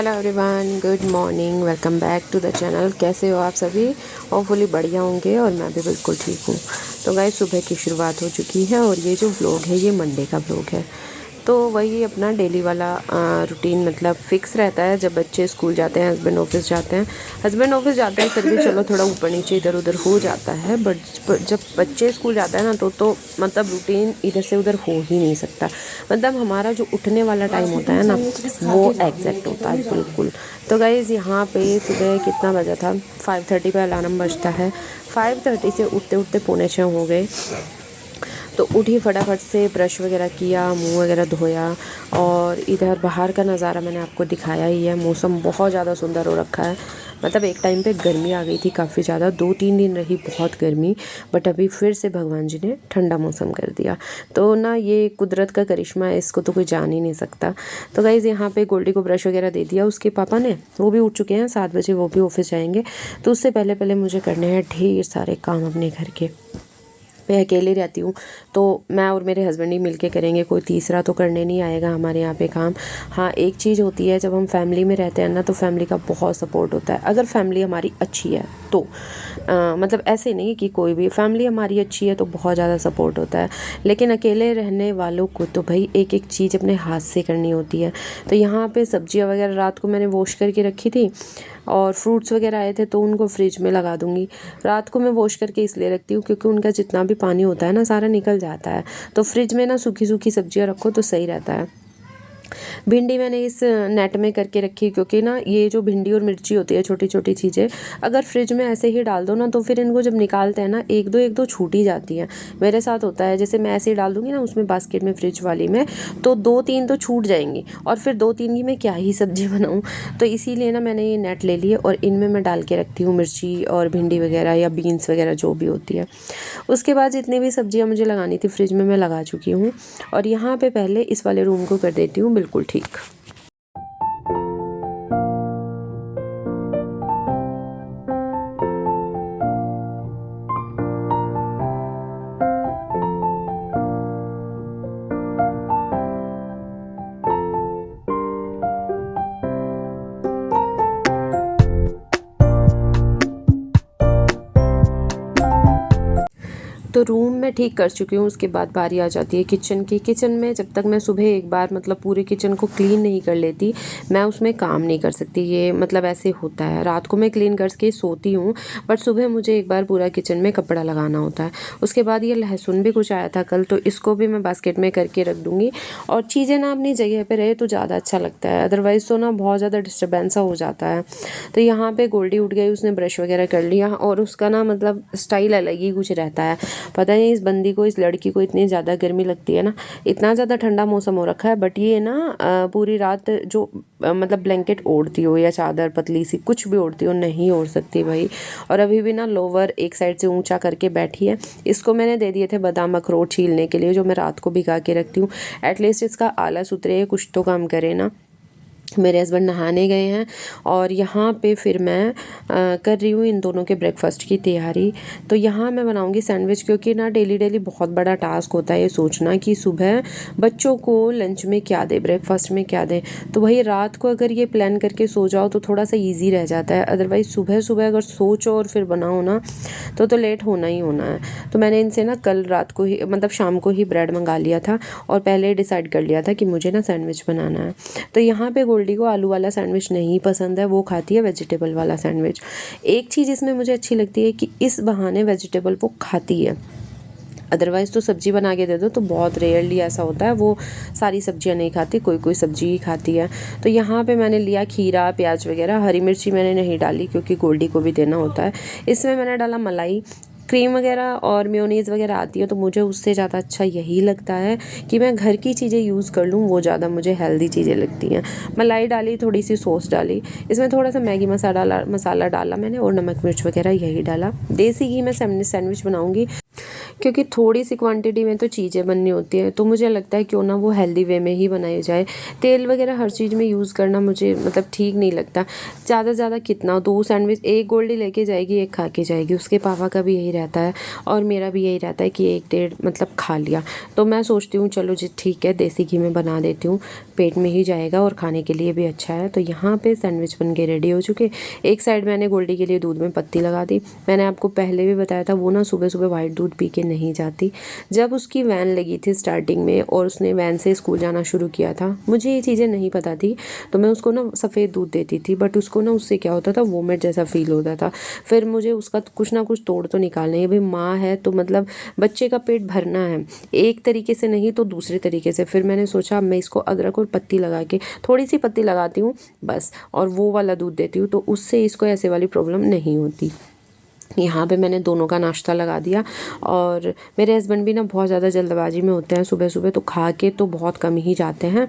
Hello everyone, good morning, welcome back to the channel. कैसे हो आप सभी? होपफुली बढ़िया होंगे और मैं भी बिल्कुल ठीक हूँ। तो गाइस, सुबह की शुरुआत हो चुकी है और ये जो व्लॉग है ये मंडे का व्लॉग है। तो वही अपना डेली वाला रूटीन मतलब फ़िक्स रहता है। जब बच्चे स्कूल जाते हैं, हस्बैंड ऑफिस जाते हैं, फिर भी चलो थोड़ा ऊपर नीचे इधर उधर हो जाता है। बट जब बच्चे स्कूल जाते हैं ना तो मतलब रूटीन इधर से उधर हो ही नहीं सकता। मतलब हमारा जो उठने वाला टाइम होता है ना वो एग्जैक्ट होता है बिल्कुल। तो गाइज़ यहाँ पे सुबह कितना बजा था, 5:30 पे अलार्म बजता है। 5:30 से उठते उठते 5:45 हो गए। तो उठी फटाफट से, ब्रश वगैरह किया, मुंह वगैरह धोया। और इधर बाहर का नज़ारा मैंने आपको दिखाया ही है। मौसम बहुत ज़्यादा सुंदर हो रखा है। मतलब एक टाइम पे गर्मी आ गई थी काफ़ी ज़्यादा, 2-3 दिन रही बहुत गर्मी। बट अभी फिर से भगवान जी ने ठंडा मौसम कर दिया। तो ना ये कुदरत का करिश्मा है, इसको तो कोई जान ही नहीं सकता। तो गाइज़ यहाँ पे गोल्डी को ब्रश वगैरह दे दिया उसके पापा ने। वो भी उठ चुके हैं, 7 बजे वो भी ऑफिस जाएंगे। तो उससे पहले पहले मुझे करने हैं ढेर सारे काम अपने घर के। मैं अकेली रहती हूँ तो मैं और मेरे हस्बैंड ही मिलके करेंगे, कोई तीसरा तो करने नहीं आएगा हमारे यहाँ पे काम। हाँ, एक चीज़ होती है, जब हम फैमिली में रहते हैं ना तो फैमिली का बहुत सपोर्ट होता है। अगर फैमिली हमारी अच्छी है तो मतलब ऐसे नहीं कि कोई भी फैमिली हमारी अच्छी है तो बहुत ज़्यादा सपोर्ट होता है। लेकिन अकेले रहने वालों को तो भाई एक एक चीज़ अपने हाथ से करनी होती है। तो यहाँ पे सब्जियाँ वगैरह रात को मैंने वॉश करके रखी थी और फ्रूट्स वगैरह आए थे तो उनको फ्रिज में लगा दूंगी। रात को मैं वॉश करके इसलिए रखती हूँ क्योंकि उनका जितना भी पानी होता है ना सारा निकल जाता है। तो फ्रिज में ना सूखी सूखी सब्जियाँ रखो तो सही रहता है। भिंडी मैंने इस नेट में करके रखी क्योंकि ना ये जो भिंडी और मिर्ची होती है, छोटी छोटी चीज़ें, अगर फ्रिज में ऐसे ही डाल दो ना तो फिर इनको जब निकालते हैं ना एक दो छूट ही जाती हैं। मेरे साथ होता है, जैसे मैं ऐसे ही डाल दूंगी ना उसमें बास्केट में, फ्रिज वाली में, तो 2-3 तो छूट जाएंगी और फिर 2-3 की मैं क्या ही सब्जी बनाऊँ। तो इसीलिए ना मैंने ये नेट ले लिए और इनमें मैं डाल के रखती हूँ मिर्ची और भिंडी वगैरह या बीन्स वगैरह जो भी होती है। उसके बाद जितनी भी सब्जियाँ मुझे लगानी थी फ्रिज में मैं लगा चुकी हूँ। और यहाँ पे पहले इस वाले रूम को कर देती हूँ बिल्कुल ठीक। तो रूम मैं ठीक कर चुकी हूँ। उसके बाद बारी आ जाती है किचन की। किचन में जब तक मैं सुबह एक बार मतलब पूरे किचन को क्लीन नहीं कर लेती मैं उसमें काम नहीं कर सकती। ये मतलब ऐसे होता है। रात को मैं क्लीन करके सोती हूँ बट सुबह मुझे एक बार पूरा किचन में कपड़ा लगाना होता है। उसके बाद ये लहसुन भी कुछ आया था कल, तो इसको भी मैं बास्केट में करके रख दूँगी। और चीज़ें ना अपनी जगह पर रहे तो ज़्यादा अच्छा लगता है, अदरवाइज़ तो ना बहुत ज़्यादा डिस्टर्बेंस हो जाता है। तो यहाँ पे गोल्डी उठ गई, उसने ब्रश वगैरह कर लिया और उसका ना मतलब स्टाइल अलग ही कुछ रहता है। पता नहीं इस बंदी को, इस लड़की को इतनी ज़्यादा गर्मी लगती है ना। इतना ज़्यादा ठंडा मौसम हो रखा है बट ये ना पूरी रात जो मतलब ब्लैंकेट ओढ़ती हो या चादर पतली सी कुछ भी ओढ़ती हो, नहीं ओढ़ सकती भाई। और अभी भी ना लोवर एक साइड से ऊंचा करके बैठी है। इसको मैंने दे दिए थे बादाम अखरोट छीलने के लिए जो मैं रात को भिगा के रखती हूँ। एटलीस्ट इसका आलस उतरे, कुछ तो काम करे ना। मेरे हस्बैंड नहाने गए हैं और यहाँ पे फिर मैं कर रही हूँ इन दोनों के ब्रेकफास्ट की तैयारी। तो यहाँ मैं बनाऊँगी सैंडविच क्योंकि ना डेली डेली बहुत बड़ा टास्क होता है ये सोचना कि सुबह बच्चों को लंच में क्या दें, ब्रेकफास्ट में क्या दें। तो वही रात को अगर ये प्लान करके सो जाओ तो थोड़ा सा ईजी रह जाता है। अदरवाइज़ सुबह सुबह अगर सोचो और फिर बनाओ ना तो लेट होना ही होना है। तो मैंने इनसे ना कल रात को ही मतलब शाम को ही ब्रेड मंगा लिया था और पहले ही डिसाइड कर लिया था कि मुझे ना सैंडविच बनाना है। तो यहाँ पे गोल्डी को आलू वाला सैंडविच नहीं पसंद है, वो खाती है वेजिटेबल वाला सैंडविच। एक चीज़ इसमें मुझे अच्छी लगती है कि इस बहाने वेजिटेबल वो खाती है। अदरवाइज़ तो सब्जी बना के दे दो तो बहुत रेयरली ऐसा होता है वो सारी सब्जियां नहीं खाती, कोई कोई सब्जी ही खाती है। तो यहाँ पे मैंने लिया खीरा, प्याज वगैरह। हरी मिर्ची मैंने नहीं डाली क्योंकि गोल्डी को भी देना होता है। इसमें मैंने डाला मलाई, क्रीम वगैरह और मेयोनीज़ वगैरह आती है तो मुझे उससे ज़्यादा अच्छा यही लगता है कि मैं घर की चीज़ें यूज़ कर लूँ, वो ज़्यादा मुझे हेल्दी चीज़ें लगती हैं। मलाई डाली, थोड़ी सी सॉस डाली, इसमें थोड़ा सा मैगी मसाला डाला मैंने और नमक मिर्च वगैरह यही डाला। देसी घी में सैंडविच बनाऊँगी क्योंकि थोड़ी सी क्वांटिटी में तो चीज़ें बननी होती हैं, तो मुझे लगता है क्यों ना वो हेल्दी वे में ही बनाई जाए। तेल वगैरह हर चीज़ में यूज़ करना मुझे मतलब ठीक नहीं लगता। ज़्यादा से ज़्यादा कितना 2 सैंडविच, एक गोल्डी लेके जाएगी, एक खा के जाएगी। उसके पापा का भी यही रहता है और मेरा भी यही रहता है कि 1 डेढ़ मतलब खा लिया। तो मैं सोचती हूँ चलो जी ठीक है, देसी घी में बना देती हूँ, पेट में ही जाएगा और खाने के लिए भी अच्छा है। तो यहाँ पे सैंडविच बन के रेडी हो चुके। एक साइड मैंने गोल्डी के लिए दूध में पत्ती लगा दी। मैंने आपको पहले भी बताया था वो ना सुबह सुबह वाइट दूध पी के नहीं जाती। जब उसकी वैन लगी थी स्टार्टिंग में और उसने वैन से स्कूल जाना शुरू किया था, मुझे ये चीज़ें नहीं पता थी, तो मैं उसको ना सफ़ेद दूध देती थी, बट उसको ना उससे क्या होता था, वोमिट जैसा फील होता था। फिर मुझे उसका कुछ ना कुछ तोड़ तो निकालना है। भाई माँ है तो मतलब बच्चे का पेट भरना है, एक तरीके से नहीं तो दूसरे तरीके से। फिर मैंने सोचा मैं इसको अदरक और पत्ती लगा के, थोड़ी सी पत्ती लगाती हूँ बस, और वो वाला दूध देती हूँ, तो उससे इसको ऐसे वाली प्रॉब्लम नहीं होती। यहाँ पे मैंने दोनों का नाश्ता लगा दिया। और मेरे हस्बैंड भी ना बहुत ज़्यादा जल्दबाजी में होते हैं सुबह सुबह, तो खा के तो बहुत कम ही जाते हैं।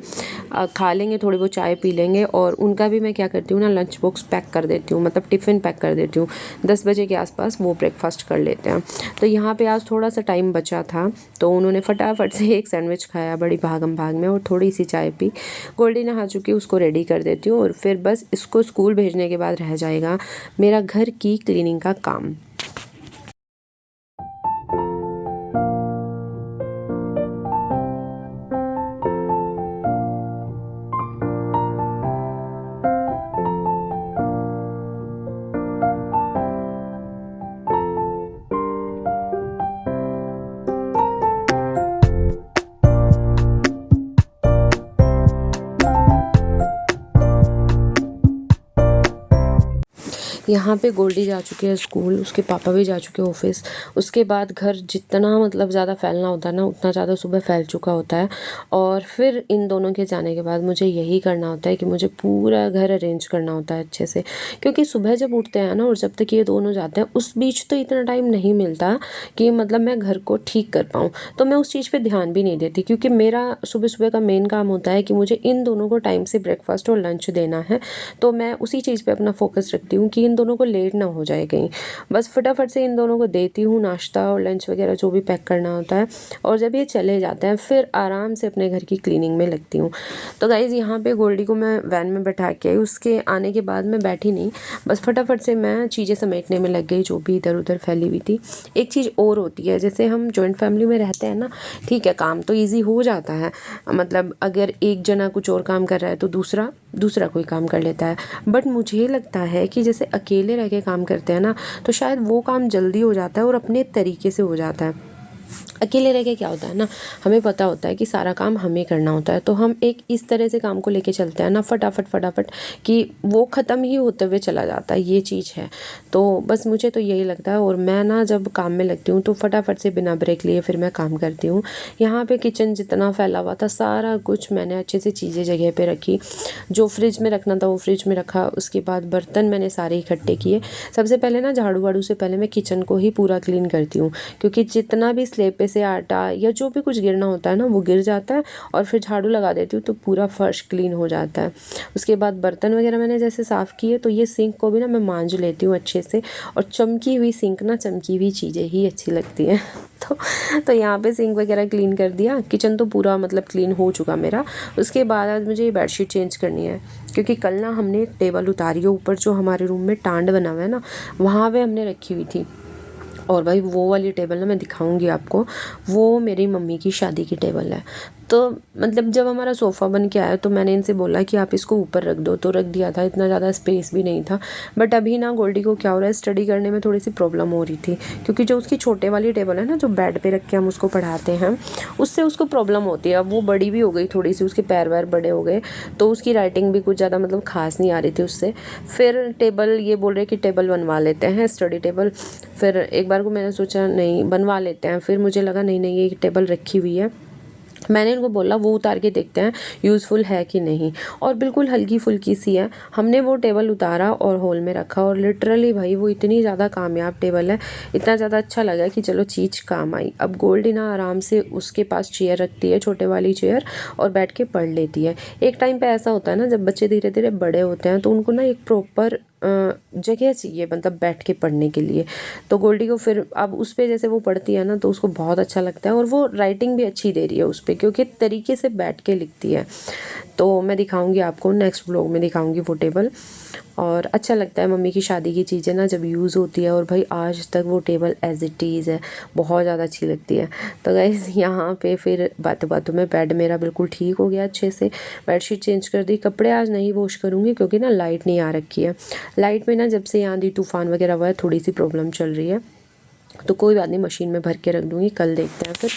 खा लेंगे, थोड़ी बहुत चाय पी लेंगे, और उनका भी मैं क्या करती हूँ ना, लंच बॉक्स पैक कर देती हूँ, मतलब टिफ़िन पैक कर देती हूँ। 10 बजे के आसपास वो ब्रेकफास्ट कर लेते हैं। तो यहाँ पे आज थोड़ा सा टाइम बचा था, तो उन्होंने फटाफट से एक सैंडविच खाया बड़ी भागम भाग में, और थोड़ी सी चाय पी। गोल्डी नहा चुकी, उसको रेडी कर देती हूँ, और फिर बस इसको स्कूल भेजने के बाद रह जाएगा मेरा घर की क्लीनिंग का काम। यहाँ पे गोल्डी जा चुकी है स्कूल, उसके पापा भी जा चुके हैं ऑफिस। उसके बाद घर जितना मतलब ज़्यादा फैलना होता है ना, उतना ज़्यादा सुबह फैल चुका होता है। और फिर इन दोनों के जाने के बाद मुझे यही करना होता है कि मुझे पूरा घर अरेंज करना होता है अच्छे से, क्योंकि सुबह जब उठते हैं ना और जब तक ये दोनों जाते हैं उस बीच तो इतना टाइम नहीं मिलता कि मतलब मैं घर को ठीक कर पाऊँ। तो मैं उस चीज़ पर ध्यान भी नहीं देती, क्योंकि मेरा सुबह सुबह का मेन काम होता है कि मुझे इन दोनों को टाइम से ब्रेकफास्ट और लंच देना है। तो मैं उसी चीज़ पे अपना फोकस रखती हूँ कि इन दोनों को लेट ना हो जाए कहीं। बस फटाफट से इन दोनों को देती हूँ नाश्ता और लंच वगैरह जो भी पैक करना होता है, और जब ये चले जाते हैं फिर आराम से अपने घर की क्लीनिंग में लगती हूँ। तो गाइज़ यहाँ पे गोल्डी को मैं वैन में बैठा के आई, उसके आने के बाद मैं बैठी नहीं, बस फटाफट से मैं चीज़ें समेटने में लग गई जो भी इधर उधर फैली हुई थी। एक चीज़ और होती है, जैसे हम जॉइंट फैमिली में रहते हैं ना, ठीक है काम तो ईजी हो जाता है, मतलब अगर एक जना कुछ और काम कर रहा है तो दूसरा कोई काम कर लेता है। बट मुझे लगता है कि जैसे अकेले रह के काम करते हैं ना, तो शायद वो काम जल्दी हो जाता है और अपने तरीके से हो जाता है। अकेले रह के क्या होता है ना, हमें पता होता है कि सारा काम हमें करना होता है, तो हम एक इस तरह से काम को लेके चलते हैं ना फटाफट फटाफट, कि वो ख़त्म ही होते हुए चला जाता है, ये चीज़ है। तो बस मुझे तो यही लगता है, और मैं ना जब काम में लगती हूँ तो फटाफट से बिना ब्रेक लिए फिर मैं काम करती हूँ। यहाँ पे किचन जितना फैला हुआ था सारा कुछ मैंने अच्छे से चीज़ें जगह पे रखी, जो फ्रिज में रखना था वो फ्रिज में रखा। उसके बाद बर्तन मैंने सारे इकट्ठे किए। सबसे पहले ना झाड़ू वाड़ू से पहले मैं किचन को ही पूरा क्लीन करती हूँ, क्योंकि जितना भी स्लेब पे से आटा या जो भी कुछ गिरना होता है ना वो गिर जाता है, और फिर झाड़ू लगा देती हूँ तो पूरा फर्श क्लीन हो जाता है। उसके बाद बर्तन वगैरह मैंने जैसे साफ़ किए, तो ये सिंक को भी ना मैं मांज लेती हूँ अच्छे से, और चमकी हुई सिंक ना, चमकी हुई चीज़ें ही अच्छी लगती हैं। तो यहाँ पे सिंक वगैरह क्लीन कर दिया। किचन तो पूरा मतलब क्लीन हो चुका मेरा। उसके बाद आज मुझे ये बेडशीट चेंज करनी है, क्योंकि कल ना हमने टेबल उतारी है ऊपर, जो हमारे रूम में टांड बना हुआ है ना, वहाँ पे हमने रखी हुई थी। और भाई वो वाली टेबल ना मैं दिखाऊंगी आपको, वो मेरी मम्मी की शादी की टेबल है। तो मतलब जब हमारा सोफ़ा बन के आया तो मैंने इनसे बोला कि आप इसको ऊपर रख दो, तो रख दिया था, इतना ज़्यादा स्पेस भी नहीं था। बट अभी ना गोल्डी को क्या हो रहा है, स्टडी करने में थोड़ी सी प्रॉब्लम हो रही थी, क्योंकि जो उसकी छोटे वाली टेबल है ना, जो बेड पे रख के हम उसको पढ़ाते हैं, उससे उसको प्रॉब्लम होती है। अब वो बड़ी भी हो गई थोड़ी सी, उसके पैर वैर बड़े हो गए, तो उसकी राइटिंग भी कुछ ज़्यादा मतलब खास नहीं आ रही थी उससे। फिर टेबल ये बोल रहे कि टेबल बनवा लेते हैं, स्टडी टेबल। फिर एक बार को मैंने सोचा नहीं बनवा लेते हैं, फिर मुझे लगा नहीं नहीं ये टेबल रखी हुई है, मैंने इनको बोला वो उतार के देखते हैं यूज़फुल है कि नहीं, और बिल्कुल हल्की फुल्की सी है। हमने वो टेबल उतारा और हॉल में रखा, और लिटरली भाई वो इतनी ज़्यादा कामयाब टेबल है, इतना ज़्यादा अच्छा लगा कि चलो चीज़ काम आई। अब गोल्डी ना आराम से उसके पास चेयर रखती है, छोटे वाली चेयर, और बैठ के पढ़ लेती है। एक टाइम पे ऐसा होता है ना, जब बच्चे धीरे धीरे बड़े होते हैं तो उनको ना एक प्रॉपर जगह चाहिए मतलब बैठ के पढ़ने के लिए। तो गोल्डी को फिर अब उस पर जैसे वो पढ़ती है ना तो उसको बहुत अच्छा लगता है, और वो राइटिंग भी अच्छी दे रही है उस पर क्योंकि तरीके से बैठ के लिखती है। तो मैं दिखाऊंगी आपको, नेक्स्ट व्लॉग में दिखाऊंगी वो टेबल। और अच्छा लगता है मम्मी की शादी की चीज़ें ना जब यूज़ होती है, और भाई आज तक वो टेबल एज इट इज़ है, बहुत ज़्यादा अच्छी लगती है। तो गाइस यहाँ पे फिर बातों बातों में बेड मेरा बिल्कुल ठीक हो गया अच्छे से, बेडशीट चेंज कर दी। कपड़े आज नहीं वॉश करूँगी क्योंकि ना लाइट नहीं आ रखी है। लाइट में ना जब से आंधी तूफान वगैरह हुआ है थोड़ी सी प्रॉब्लम चल रही है, तो कोई बात नहीं, मशीन में भर के रख दूँगी, कल देखते हैं फिर।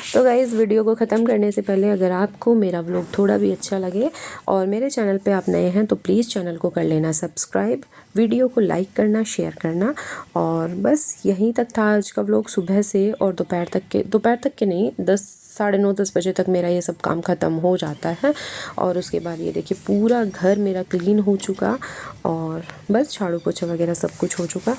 तो गाइस वीडियो को ख़त्म करने से पहले अगर आपको मेरा व्लॉग थोड़ा भी अच्छा लगे और मेरे चैनल पे आप नए हैं तो प्लीज़ चैनल को कर लेना सब्सक्राइब, वीडियो को लाइक करना, शेयर करना। और बस यहीं तक था आज का व्लॉग। सुबह से और दोपहर तक के नहीं, 10 साढ़े 9 10 बजे तक मेरा ये सब काम ख़त्म हो जाता है। और उसके बाद ये देखिए पूरा घर मेरा क्लीन हो चुका, और बस झाड़ू पोछा वगैरह सब कुछ हो चुका।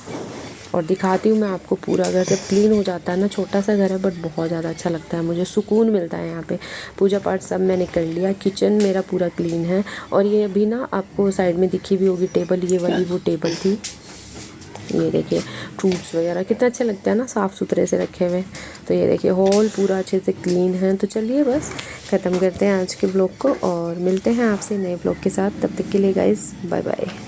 और दिखाती हूँ मैं आपको पूरा घर जब क्लीन हो जाता है ना। छोटा सा घर है बट बहुत ज़्यादा अच्छा लगता है, मुझे सुकून मिलता है यहाँ पे। पूजा पाठ सब मैंने कर लिया, किचन मेरा पूरा क्लीन है। और ये अभी ना आपको साइड में दिखी भी होगी टेबल, ये वाली वो टेबल थी। ये देखिए फ्रूट्स वगैरह कितना अच्छा लगता है ना साफ़ सुथरे से रखे हुए। तो ये देखिए हॉल पूरा अच्छे से क्लीन है। तो चलिए बस ख़त्म करते हैं आज के ब्लॉग को, और मिलते हैं आपसे नए ब्लॉग के साथ। तब तक के लिए गाइस बाय बाय।